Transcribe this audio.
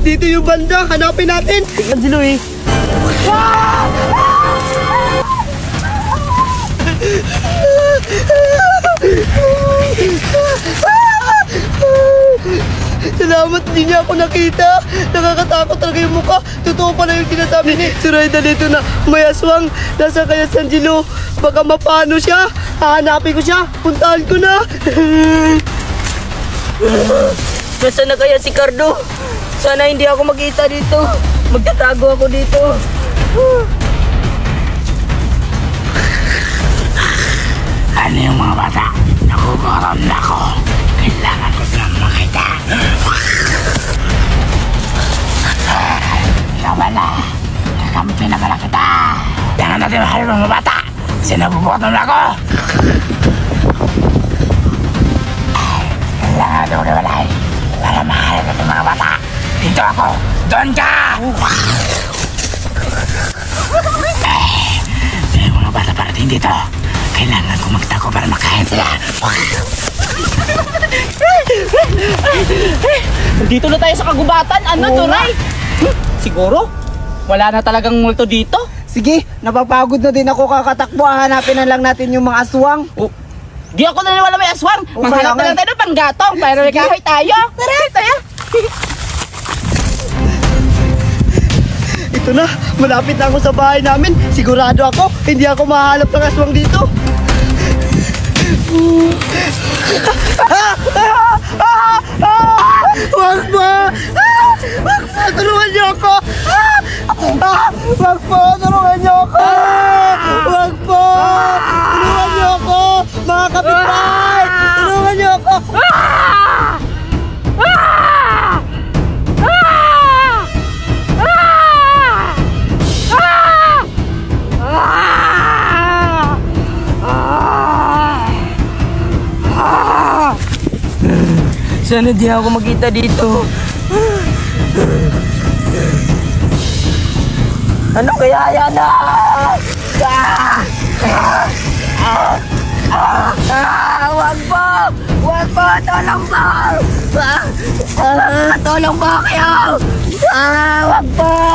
Dito yung banda, hanapin natin. Angelo eh. Salamat, hindi niya ako nakita. Nakakatakot talaga yung mukha. Totoo pala yung sinasabi ni Zoraida dito na may aswang. Nasa kaya si Angelo. Baka mapano siya. Hahanapin ko siya. Puntahan ko na. Nasaan na kaya si Cardo? Sana hindi ako makita dito. Magtatago ako dito. Ano yung mga bata? Nagugutom na ako. Kailangan ko silang makita. Ikaw ba na? Kakampi na pala kita. Kailangan natin mahalin mga bata. Kasi nagugutom na ako. Kailangan natin uliwalay. Para mahalin natin mga bata. Dito ako. Doon ka! May mga bata parating dito. Kailangan ko magtago para makain sila. Dito na tayo sa kagubatan. Ano, Turay? Siguro? Wala na talagang multo dito? Sige, napapagod na din ako kakatakbo. Hanapin na lang natin yung mga aswang. Di ako naniniwala may aswang. Maghanap na lang tayo ng panggatong para may kahoy tayo. Tara, tayo. Ito na, malapit na ako sa bahay namin. Sigurado ako, hindi ako mahalap ng aswang dito. Wag po! Wag po! Tulungan niyo ako! Wag po! Tulungan niyo ako! Wag po! Tulungan niyo ako! Mga kapitbahay! Tulungan niyo ako! Sana di ako makita dito. Ano kaya yan? Wag po! Wag po! Tulong po! Tulong po kayo! Wag po!